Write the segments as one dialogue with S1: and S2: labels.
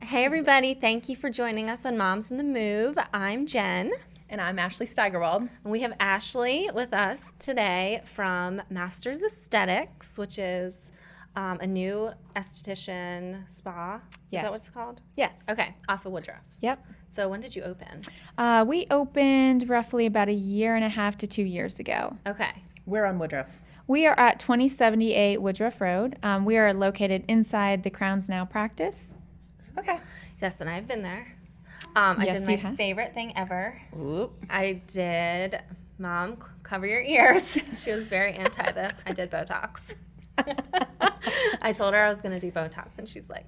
S1: Hey everybody, thank you for joining us on Moms in the Move. I'm Jen.
S2: And I'm Ashley Steigerwald.
S1: And we have Ashley with us today from Masters Aesthetics, which is a new esthetician spa.
S3: Yes.
S1: Is that what it's called?
S3: Yes.
S1: Okay, off of Woodruff.
S3: Yep.
S1: So when did you open?
S3: We opened roughly about 1.5 to 2 years ago.
S1: Okay.
S2: We're on Woodruff.
S3: We are at 2078 Woodruff Road. We are located inside the Crowns Now practice.
S2: Okay.
S1: Yes, and I've been there. I
S3: Yes,
S1: did
S3: you
S1: my
S3: have.
S1: favorite thing ever.
S2: Oop.
S1: I did, Mom, cover your ears. She was very anti this. I did Botox. I told her I was going to do Botox, and she's like,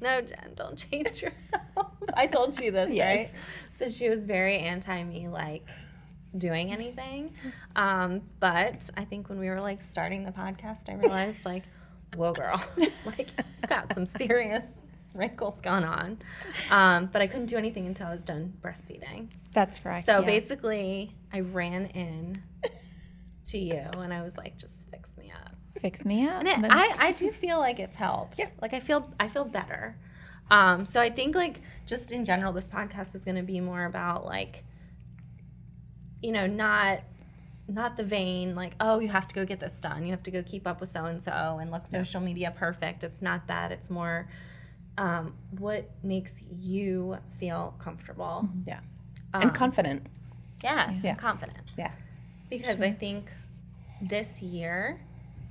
S1: no, Jen, don't change yourself. I told you this,
S2: Yes.
S1: right? So she was very anti me, like, doing anything. But I think when we were, like, starting the podcast, I realized, like, whoa, girl, like, you got some serious wrinkles going on. But I couldn't do anything until I was done breastfeeding.
S3: That's correct.
S1: So
S3: yeah.
S1: basically, I ran in to you, and I was like, just fix me up.
S3: Fix me up.
S1: And I do feel like it's helped.
S2: Yeah.
S1: Like I feel better. So I think like just in general, this podcast is going to be more about like, you know, not the vein like, oh, you have to go get this done. You have to go keep up with so and so and look social media perfect. It's not that. It's more what makes you feel comfortable.
S2: Yeah. And confident.
S1: Yes,
S2: Yeah.
S1: and confident.
S2: Yeah.
S1: Because I think this year,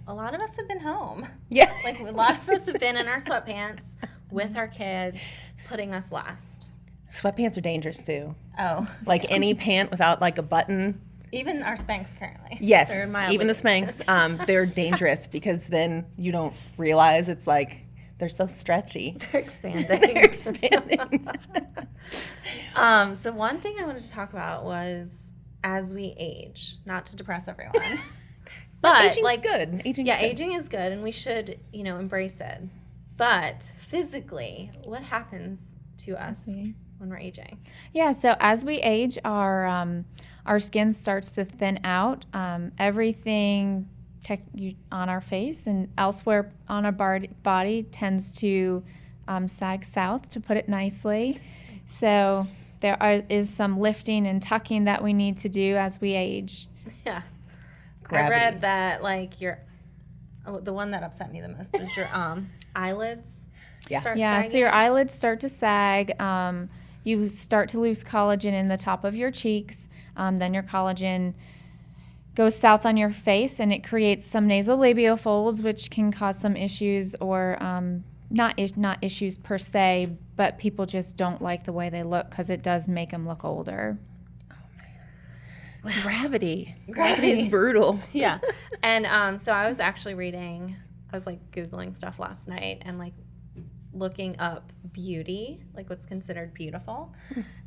S1: a lot of us have been home.
S2: Yeah.
S1: Like a lot of us have been in our sweatpants with our kids, putting us last.
S2: Sweatpants are dangerous too.
S1: Oh.
S2: Like any pant without like a button.
S1: Even our Spanx currently.
S2: Yes.
S1: They're mildly
S2: Even the Spanx, they're dangerous because then you don't realize it's like they're so stretchy.
S1: They're expanding.
S2: They're expanding.
S1: So one thing I wanted to talk about was as we age, not to depress everyone. But
S2: Aging's
S1: like
S2: good. Aging's
S1: yeah,
S2: good.
S1: aging is good and we should, you know, embrace it. But physically, what happens to us when we're aging?
S3: Yeah, so as we age, our skin starts to thin out. Everything on our face and elsewhere on our body tends to sag south, to put it nicely. So there is some lifting and tucking that we need to do as we age.
S1: Yeah.
S2: Gravity.
S1: I read that like the one that upset me the most is your eyelids.
S2: Yeah.
S1: Start
S3: Yeah, so
S1: sagging.
S3: your eyelids start to sag. You start to lose collagen in the top of your cheeks. Then your collagen goes south on your face, and it creates some nasolabial folds, which can cause some issues, or not issues per se, but people just don't like the way they look because it does make them look older.
S2: Gravity. Gravity is brutal.
S1: Yeah. And so I was actually I was like Googling stuff last night and like looking up beauty, like what's considered beautiful,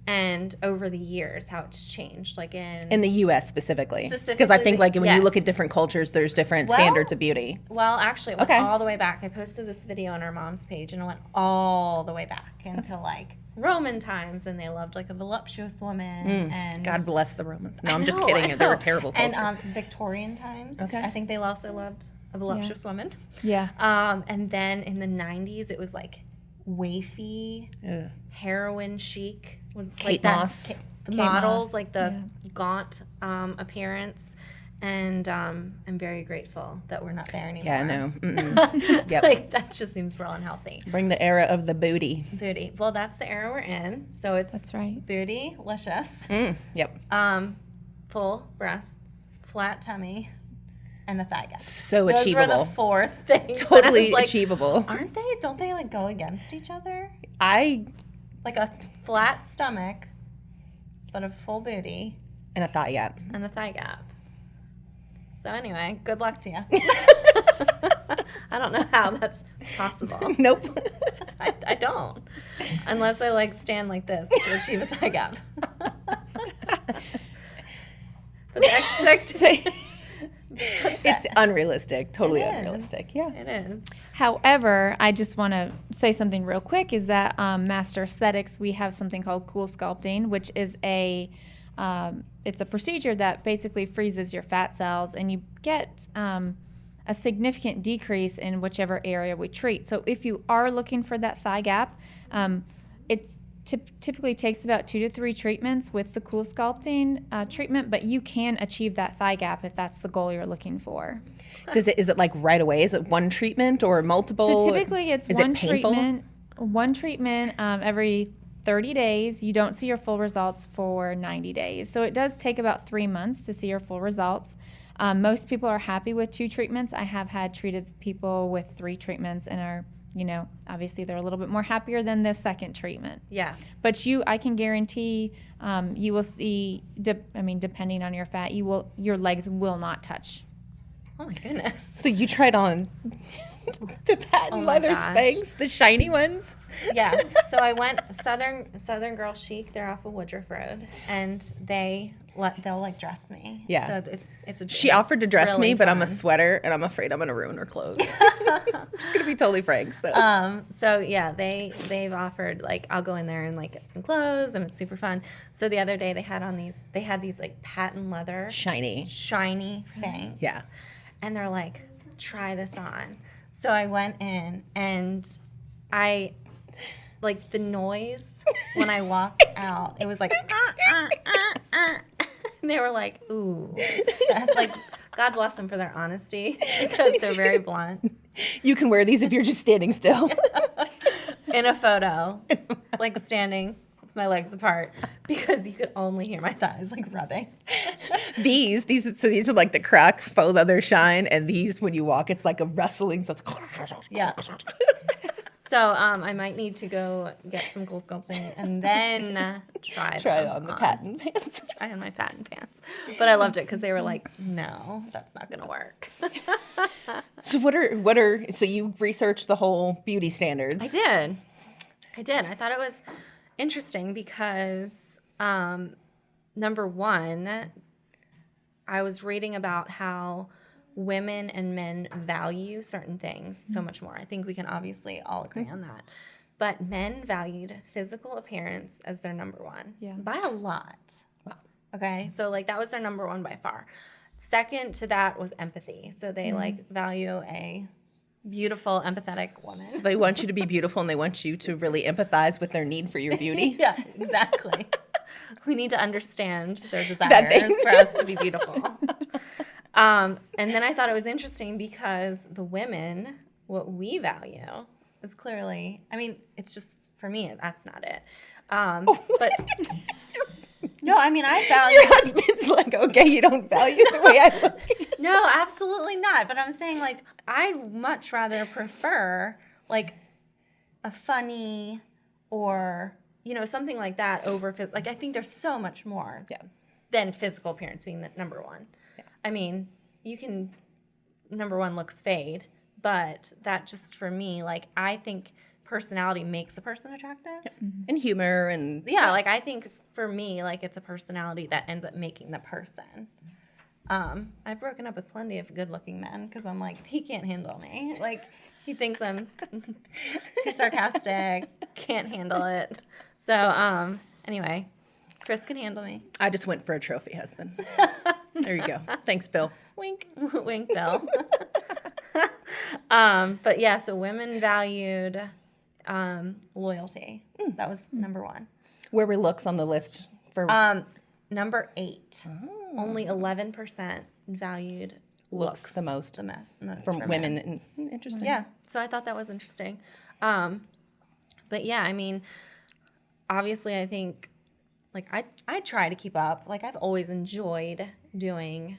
S1: and over the years how it's changed, like in
S2: the U.S. specifically. Because I
S1: Specifically,
S2: think like when you look
S1: yes.
S2: at different cultures, there's different
S1: Well,
S2: standards of beauty.
S1: Well, actually, it went
S2: Okay.
S1: all the way back. I posted this video on our mom's page, and it went all the way back into like Roman times, and they loved like a voluptuous woman. And
S2: God bless the Romans. No,
S1: I
S2: I'm just
S1: know,
S2: kidding.
S1: I
S2: They're a
S1: know.
S2: terrible culture.
S1: And Victorian times.
S2: Okay.
S1: I think they also loved a voluptuous woman.
S3: Yeah.
S1: And then in the 90s, it was like wafy,
S2: Ugh.
S1: heroin chic. Was
S2: Kate
S1: like
S2: Moss.
S1: The
S3: Kate
S1: models,
S3: Moss,
S1: like the gaunt appearance. And I'm very grateful that we're not there anymore.
S2: Yeah, no. Mm-mm. Yep.
S1: Like that just seems real unhealthy.
S2: Bring the era of the booty.
S1: Booty. Well, that's the era we're in. So it's
S3: That's right.
S1: bootylicious.
S2: Yep.
S1: Full breasts, flat tummy, and a thigh gap.
S2: So
S1: Those
S2: achievable.
S1: were the 4 things. that I
S2: Totally
S1: was like,
S2: achievable.
S1: Aren't they? Don't they like go against each other?
S2: I
S1: Like a flat stomach, but a full booty
S2: and a thigh gap.
S1: and a thigh gap. So anyway, good luck to you. I don't know how that's possible.
S2: Nope.
S1: I don't. Unless I like stand like this to achieve a thigh gap. But the expectation.
S2: It's unrealistic. Totally
S1: It is.
S2: unrealistic. Yeah.
S1: It is.
S3: However, I just want to say something real quick is that Master Aesthetics, we have something called Coolsculpting, which is it's a procedure that basically freezes your fat cells, and you get a significant decrease in whichever area we treat. So if you are looking for that thigh gap, it's typically takes about 2 to 3 treatments with the Coolsculpting treatment, but you can achieve that thigh gap if that's the goal you're looking for.
S2: Is it like right away? Is it one treatment or multiple?
S3: So typically it's
S2: Is
S3: one
S2: it painful?
S3: treatment every 30 days. You don't see your full results for 90 days. So it does take about 3 months to see your full results. Most people are happy with 2 treatments. I have had treated people with 3 treatments and are, obviously they're a little bit more happier than the second treatment.
S1: Yeah.
S3: But I can guarantee you will see, depending on your fat, your legs will not touch.
S1: Oh my goodness.
S2: So you tried on the patent leather Spanx, the shiny ones?
S1: Yes. So I went Southern Girl Chic. They're off of Woodruff Road, and they'll like dress me.
S2: Yeah.
S1: So it's
S2: She offered to dress
S1: really
S2: me, but
S1: fun.
S2: I'm a sweater, and I'm afraid I'm gonna ruin her clothes. I'm just gonna be totally frank.
S1: So yeah, they've offered, like, I'll go in there and like get some clothes, and it's super fun. So the other day they had these like patent leather
S2: shiny
S1: Spanx.
S2: Yeah.
S1: And they're like, try this on. So I went in, and like the noise when I walked out, it was like, and they were like, ooh. Like, God bless them for their honesty, because they're very blunt.
S2: You can wear these if you're just standing still.
S1: In a photo, like standing with my legs apart, because you could only hear my thighs like rubbing.
S2: These are like the crack faux leather shine, and these, when you walk, it's like a rustling. So it's
S1: Yeah. So I might need to go get some Coolsculpting and then try
S2: on the patent pants.
S1: Try on my patent pants. But I loved it because they were like, no, that's not going to work.
S2: So so you researched the whole beauty standards.
S1: I did. I thought it was interesting because, number one, I was reading about how women and men value certain things so much more. I think we can obviously all agree on that. But men valued physical appearance as their number one by a lot.
S2: Wow.
S1: Okay, so like that was their number one by far. Second to that was empathy. So they like value a beautiful, empathetic woman.
S2: So they want you to be beautiful, and they want you to really empathize with their need for your beauty.
S1: Yeah, exactly. We need to understand their desires for us to be beautiful. And then I thought it was interesting because the women, what we value is clearly, it's just, for me, that's not it. But no, I value.
S2: Your husband's like, okay, you don't value the way I look.
S1: No, absolutely not. But I'm saying, like, I'd much rather prefer, like, a funny or, something like that over, like, I think there's so much more than physical appearance being the number one. Yeah. You can, number one, looks fade, but that just, for me, like, I think personality makes a person attractive.
S2: Yeah. And humor and...
S1: Yeah, like, I think, for me, like, it's a personality that ends up making the person. I've broken up with plenty of good-looking men because I'm like, he can't handle me. Like, he thinks I'm too sarcastic, can't handle it. So, anyway, Chris can handle me.
S2: I just went for a trophy husband. There you go. Thanks, Bill. Wink.
S1: Wink, Bill. But yeah, so women valued loyalty. That was number one.
S2: Where were looks on the list for?
S1: Number 8. Oh. Only 11% valued looks
S2: the most.
S1: From
S2: women. Interesting.
S1: Yeah, so I thought that was interesting. But yeah, obviously I think, like, I try to keep up. Like, I've always enjoyed doing,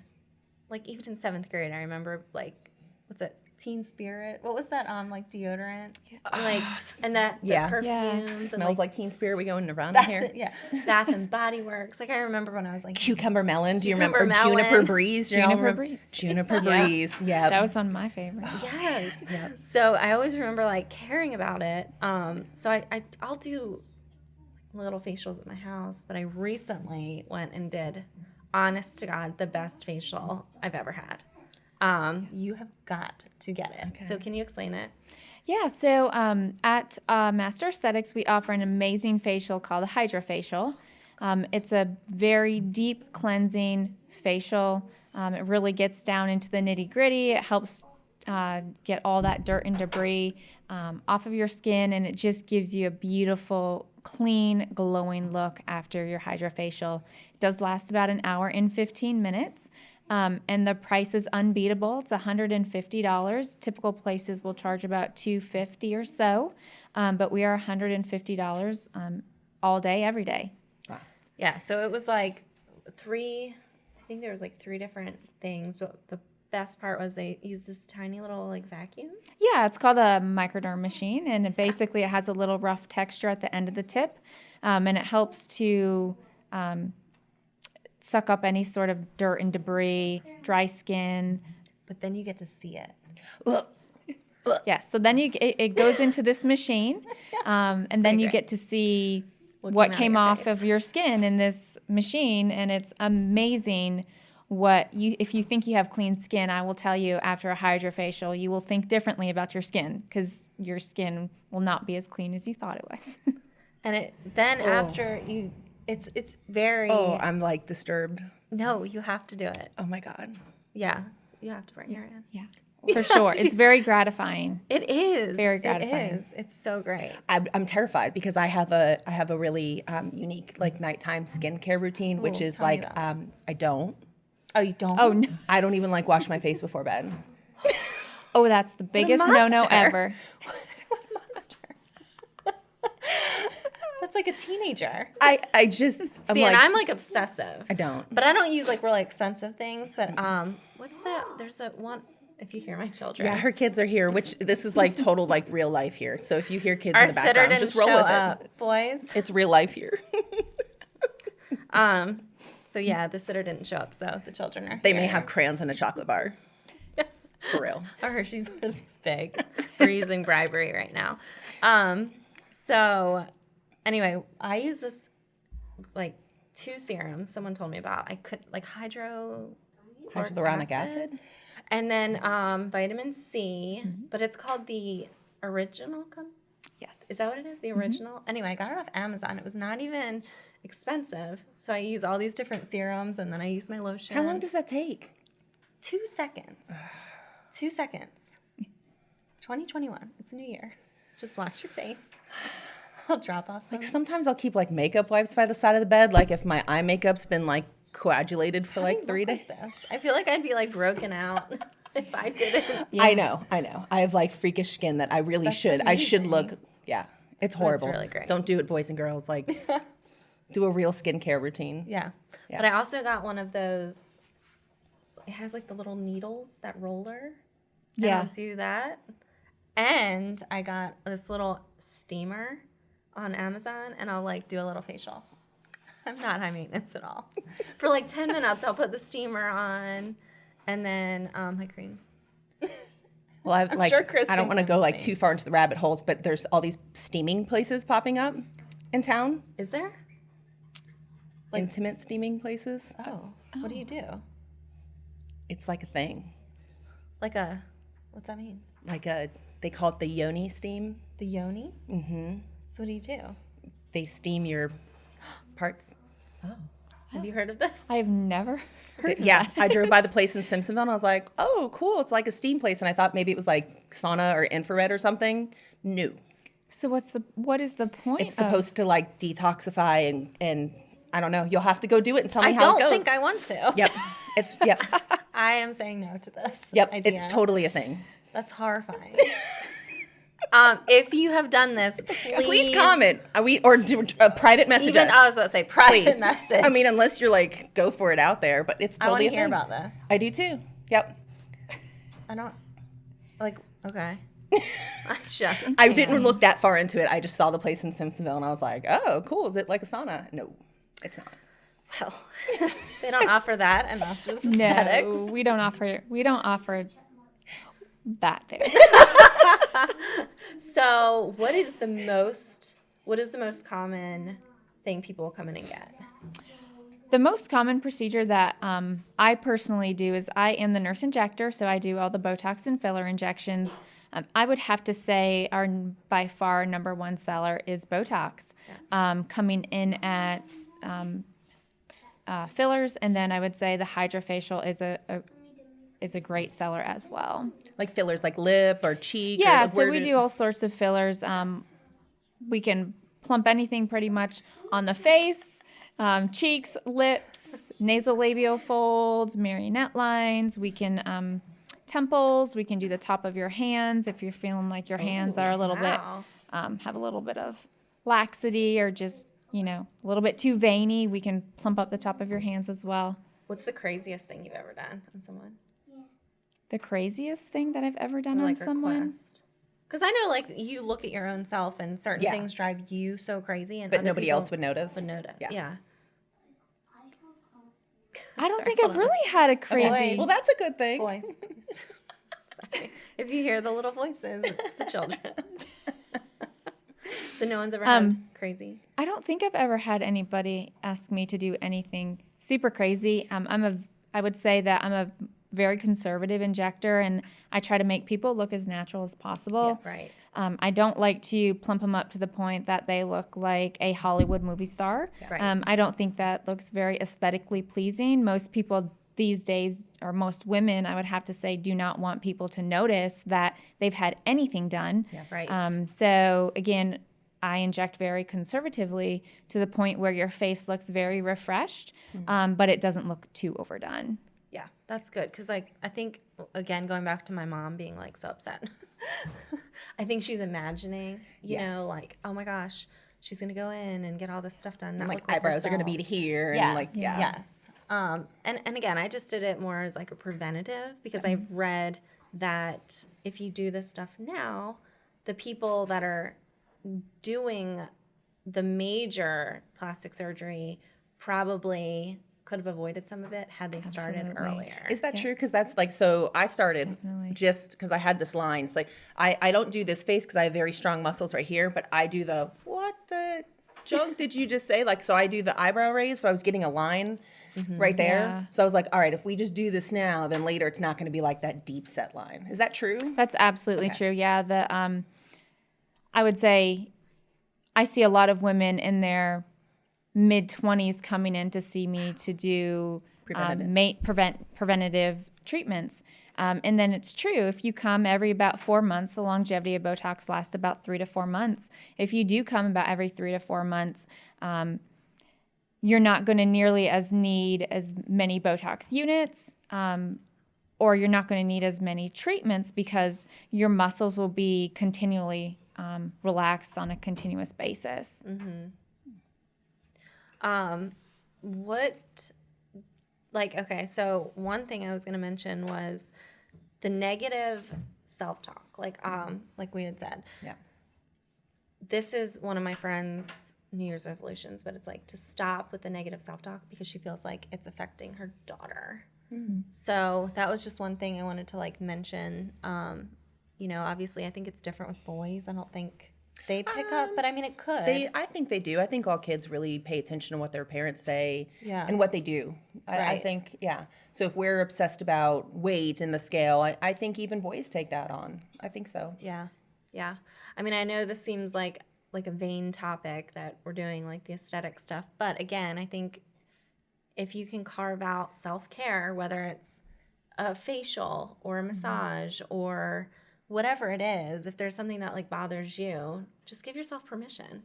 S1: like, even in 7th grade, I remember, like, what's that, Teen Spirit? What was that, like, deodorant? Like, and that the perfumes.
S2: Smells like Teen Spirit. We go in Nirvana here.
S1: Yeah. Bath and Body Works. Like, I remember when I was, like...
S2: Cucumber Melon. Do you
S1: Cucumber
S2: remember?
S1: melon.
S2: Juniper Breeze.
S3: Juniper Breeze.
S2: Juniper Breeze. Yeah.
S3: That was one of my favorites.
S1: Yes. Yeah. So I always remember, like, caring about it. So I'll do little facials at my house, but I recently went and did, honest to God, the best facial I've ever had. You have got to get it. Okay. So can you explain it?
S3: Yeah, so at Master Aesthetics, we offer an amazing facial called a HydraFacial. It's a very deep cleansing facial. It really gets down into the nitty-gritty. It helps get all that dirt and debris off of your skin, and it just gives you a beautiful, clean, glowing look after your HydraFacial. It does last about an hour and 15 minutes. And the price is unbeatable. It's $150. Typical places will charge about $250 or so, but we are $150 all day, every day.
S2: Wow.
S1: Yeah, so it was like I think there was like 3 different things, but the best part was they used this tiny little like vacuum.
S3: Yeah, it's called a microderm machine, and it has a little rough texture at the end of the tip, and it helps to suck up any sort of dirt and debris, dry skin.
S1: But then you get to see it.
S3: Yeah, so then it goes into this machine, and then you get to see what came off of your skin in this machine, and it's amazing. If you think you have clean skin, I will tell you, after a HydraFacial, you will think differently about your skin, because your skin will not be as clean as you thought it was.
S1: And after you, it's very.
S2: Oh, I'm like disturbed.
S1: No, you have to do it.
S2: Oh my God.
S1: Yeah, you have to bring her in.
S3: Yeah, for sure. It's very gratifying.
S1: It is
S3: very gratifying.
S1: It is. It's so great.
S2: I'm terrified because I have a really unique like nighttime skincare routine, which is like I don't.
S1: Oh, you don't?
S3: Oh, no.
S2: I don't even like wash my face before bed.
S3: Oh, that's the biggest no-no ever.
S1: What a monster. That's like a teenager.
S2: I just
S1: See, and I'm like obsessive.
S2: I don't.
S1: But I don't use like really expensive things. But what's that? There's a one. If you hear my children.
S2: Yeah, her kids are here, which this is like total like real life here. So if you hear kids
S1: Our
S2: in the background,
S1: sitter
S2: just
S1: didn't
S2: roll
S1: show
S2: with
S1: up,
S2: it.
S1: boys.
S2: It's real life here.
S1: So yeah, the sitter didn't show up, so the children are
S2: They
S1: here.
S2: may have crayons and a chocolate bar. For real.
S1: A Hershey's bar this big. We're using bribery right now. So anyway, I use this like 2 serums someone told me about. I could like hyaluronic acid. And then vitamin C, but it's called the original.
S3: Yes.
S1: Is that what it is? The original? Anyway, I got it off Amazon. It was not even expensive. So I use all these different serums, and then I use my lotion.
S2: How long does that take?
S1: 2 seconds. 2 seconds. 2021. It's a new year. Just wash your face. I'll drop off some.
S2: Like sometimes I'll keep like makeup wipes by the side of the bed, like if my eye makeup's been like coagulated for like 3 days.
S1: Like this? I feel like I'd be like broken out if I didn't.
S2: Yeah. I know. I have like freakish skin that I really should.
S1: Amazing.
S2: I should look. Yeah, it's horrible.
S1: That's really great.
S2: Don't do it, boys and girls. Like, do a real skincare routine.
S1: Yeah.
S2: Yeah.
S1: But I also got one of those. It has like the little needles, that roller.
S3: Yeah.
S1: I'll do that. And I got this little steamer on Amazon, and I'll like do a little facial. I'm not high maintenance at all. For like 10 minutes, I'll put the steamer on, and then my creams.
S2: Well,
S1: I'm sure Chris
S2: I don't
S1: thinks
S2: want to
S1: I'm
S2: go like
S1: insane.
S2: too far into the rabbit holes, but there's all these steaming places popping up in town.
S1: Is there?
S2: Intimate steaming places.
S1: Oh. What do you do?
S2: It's like a thing.
S1: What's that mean?
S2: They call it the yoni steam.
S1: The yoni?
S2: Mm-hmm.
S1: So what do you do?
S2: They steam your parts.
S1: Oh. Have you heard of this?
S3: I've never heard of
S2: Yeah,
S3: that.
S2: I drove by the place in Simpsonville, and I was like, oh, cool. It's like a steam place. And I thought maybe it was like sauna or infrared or something. No.
S3: So what is the point?
S2: It's supposed to like detoxify and I don't know. You'll have to go do it and tell me
S1: I
S2: how it goes.
S1: don't think I want to.
S2: Yep. Yep.
S1: I am saying no to this.
S2: Yep.
S1: idea.
S2: It's totally a thing.
S1: That's horrifying. If you have done this,
S2: Please comment. Or do a private message.
S1: Even
S2: us.
S1: I was about to say private
S2: Please.
S1: message.
S2: I mean, unless you're like, go for it out there, but it's
S1: I want
S2: totally
S1: to
S2: a
S1: hear
S2: thing.
S1: about this.
S2: I do too. Yep.
S1: I don't like. Okay.
S2: I didn't look that far into it. I just saw the place in Simpsonville, and I was like, oh, cool. Is it like a sauna? No, it's not.
S1: Well, they don't offer that at Masters Aesthetics.
S3: No, we don't offer that there.
S1: So, what is the most common thing people come in and get?
S3: The most common procedure that I personally do is I am the nurse injector, so I do all the Botox and filler injections. I would have to say our by far number one seller is Botox, coming in at fillers, and then I would say the HydraFacial is is a great seller as well.
S2: Like fillers, like lip or cheek?
S3: Yeah,
S2: or
S3: so we do all sorts of fillers. We can plump anything pretty much on the face, cheeks, lips, nasolabial folds, marionette lines. We can temples. We can do the top of your hands if you're feeling like your hands are a little bit, have a little bit of laxity or just, a little bit too veiny. We can plump up the top of your hands as well.
S1: What's the craziest thing you've ever done on someone?
S3: The craziest thing that I've ever done on someone?
S1: Because I know, like, you look at your own self and certain things drive you so crazy. And
S2: but nobody else would notice.
S1: Yeah.
S3: I don't think I've really had a crazy...
S1: Okay.
S2: Well, that's a good thing.
S1: Boys. Sorry. If you hear the little voices, it's the children. So no one's ever had crazy?
S3: I don't think I've ever had anybody ask me to do anything super crazy. I would say that I'm a very conservative injector, and I try to make people look as natural as possible.
S1: Yeah, right.
S3: I don't like to plump them up to the point that they look like a Hollywood movie star.
S1: Yeah. Right.
S3: I don't think that looks very aesthetically pleasing. Most people these days, or most women, I would have to say, do not want people to notice that they've had anything done.
S1: Yeah, right.
S3: So again, I inject very conservatively to the point where your face looks very refreshed, but it doesn't look too overdone.
S1: Yeah, that's good. Because, like, I think, again, going back to my mom being, like, so upset, I think she's imagining, you know, like, oh, my gosh, she's going to go in and get all this stuff done.
S2: And, like, eyebrows are going to be to here.
S1: Yes,
S2: and, like,
S1: yes. And again, I just did it more as, like, a preventative because I've read that if you do this stuff now, the people that are doing the major plastic surgery probably could have avoided some of it had they started earlier.
S2: Is that true? Because that's like, so I started just because I had this line. It's like, I don't do this face because I have very strong muscles right here, but I do the, what the junk did you just say? Like, so I do the eyebrow raise. So I was getting a line right there.
S3: Yeah.
S2: So I was like, all right, if we just do this now, then later it's not going to be like that deep set line. Is that true?
S3: That's absolutely true. Yeah. I would say I see a lot of women in their mid-20s coming in to see me to do preventative treatments. And then it's true. If you come every about 4 months, the longevity of Botox lasts about 3 to 4 months. If you do come about every 3 to 4 months, you're not going to nearly need as many Botox units, or you're not going to need as many treatments because your muscles will be continually relaxed on a continuous basis.
S1: So one thing I was going to mention was the negative self-talk, like we had said.
S2: Yeah.
S1: This is one of my friend's New Year's resolutions, but it's like to stop with the negative self-talk because she feels like it's affecting her daughter. So that was just one thing I wanted to mention. Obviously I think it's different with boys. I don't think they pick up, but I mean, it could.
S2: I think they do. I think all kids really pay attention to what their parents say and what they do. I think, So if we're obsessed about weight and the scale, I think even boys take that on. I think so.
S1: Yeah. I mean, I know this seems like a vain topic that we're doing, like the aesthetic stuff. But again, I think if you can carve out self-care, whether it's a facial or a massage or whatever it is, if there's something that bothers you, just give yourself permission.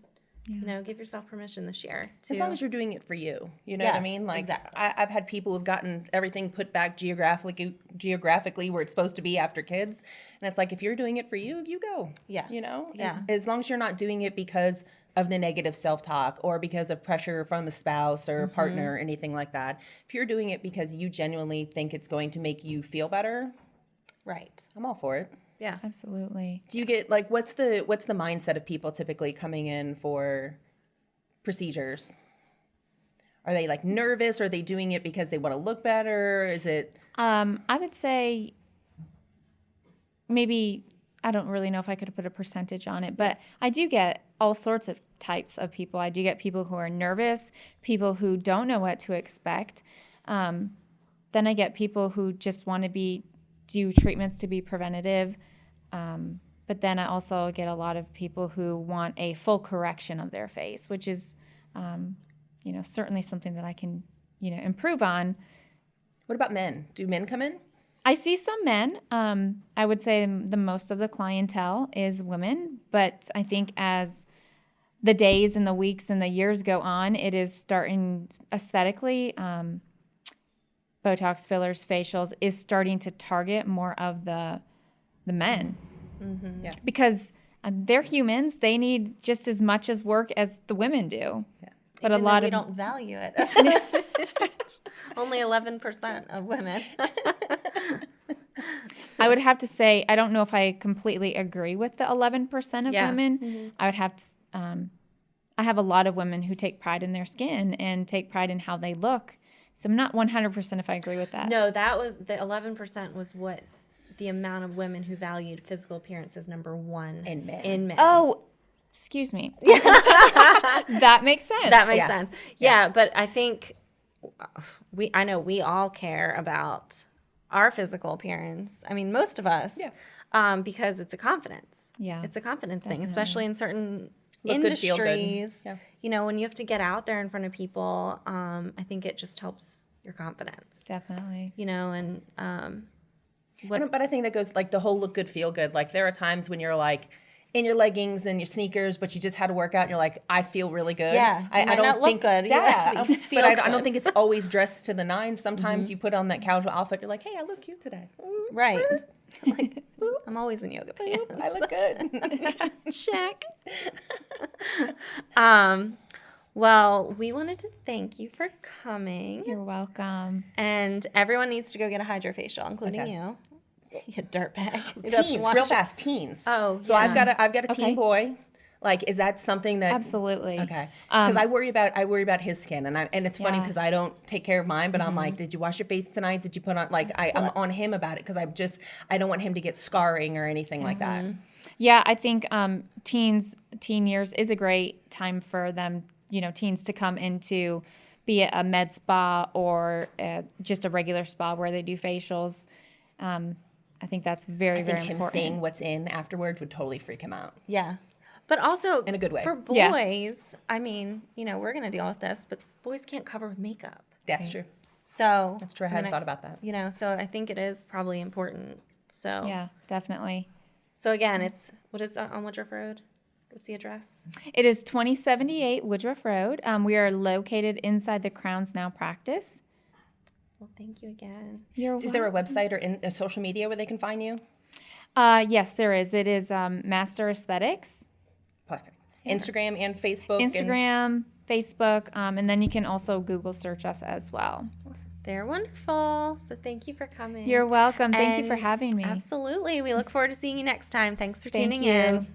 S1: Give yourself permission this year.
S2: As long as you're doing it for you. You know what I mean?
S1: Exactly.
S2: I've had people who've gotten everything put back geographically where it's supposed to be after kids. And it's like, if you're doing it for you, you go.
S1: Yeah. Yeah.
S2: As long as you're not doing it because of the negative self-talk or because of pressure from a spouse or a partner or anything like that. If you're doing it because you genuinely think it's going to make you feel better,
S1: right,
S2: I'm all for it.
S3: Yeah, absolutely.
S2: Do you get what's the mindset of people typically coming in for procedures? Are they nervous? Or are they doing it because they want to look better? Is it?
S3: I would say maybe, I don't really know if I could put a percentage on it, but I do get all sorts of types of people. I do get people who are nervous, people who don't know what to expect. Then I get people who just want to do treatments to be preventative. But then I also get a lot of people who want a full correction of their face, which is, certainly something that I can, improve on.
S2: What about men? Do men come in?
S3: I see some men. I would say the most of the clientele is women, but I think as the days and the weeks and the years go on, it is starting aesthetically. Botox, fillers, facials is starting to target more of the men.
S2: Mm-hmm. Yeah.
S3: Because they're humans. They need just as much as work as the women do.
S2: Yeah.
S3: But
S1: Even
S3: a lot
S1: we
S3: of
S1: don't value it. Only 11% of women.
S3: I would have to say, I don't know if I completely agree with the 11% of women.
S1: Mm-hmm.
S3: I would have to, I have a lot of women who take pride in their skin and take pride in how they look. So I'm not 100% if I agree with that.
S1: No, that was the 11% was what the amount of women who valued physical appearance as number one
S2: in men.
S3: Oh, excuse me. That makes sense.
S1: That makes sense. Yeah, but I think I know we all care about our physical appearance. I mean, most of us, because it's a confidence.
S3: Yeah.
S1: It's a confidence thing, especially in certain
S2: Look good, feel good.
S1: industries.
S2: Yeah.
S1: You know, when you have to get out there in front of people, I think it just helps your confidence.
S3: Definitely.
S1: You know, and
S2: but I think that goes like the whole look good, feel good. Like there are times when you're like in your leggings and your sneakers, but you just had to work out and you're like, I feel really good.
S1: Yeah.
S2: I don't
S1: not
S2: think
S1: look good.
S2: Yeah.
S1: But you feel
S2: But I
S1: good.
S2: don't think it's always dressed to the nines. Sometimes you put on that casual outfit, you're like, hey, I look cute today.
S1: Right. Like, I'm always in yoga pants.
S2: I look good.
S1: Check. Well, we wanted to thank you for coming.
S3: You're welcome.
S1: And everyone needs to go get a HydraFacial, including you. You dirtbag.
S2: Teens, real fast, teens.
S1: Oh,
S2: so I've got a teen boy. Like, is that something that?
S3: Absolutely.
S2: Okay. Because I worry about his skin, and it's funny because I don't take care of mine, but I'm like, did you wash your face tonight? Did you put on I'm on him about it because I don't want him to get scarring or anything like that.
S3: Yeah, I think teen years is a great time for them. You know, teens to come into be it a med spa or just a regular spa where they do facials. I think that's very important.
S2: Him seeing what's in afterwards would totally freak him out.
S1: Yeah. But also,
S2: in a good way.
S1: For boys, I mean, you know, we're going to deal with this, but boys can't cover with makeup.
S2: That's true.
S1: So
S2: that's true. I hadn't thought about that.
S1: You know, so I think it is probably important. So
S3: yeah, definitely.
S1: So again, what is on Woodruff Road? What's the address?
S3: It is 2078 Woodruff Road. We are located inside the Crowns Now practice.
S1: Well, thank you again.
S2: Is there a website or a social media where they can find you?
S3: Yes, there is. It is Master Aesthetics.
S2: Perfect. Yeah. Instagram and Facebook.
S3: Facebook, and then you can also Google search us as well.
S1: They're wonderful. So thank you for coming.
S3: You're welcome. Thank you for having me.
S1: Absolutely. We look forward to seeing you next time. Thanks for tuning in.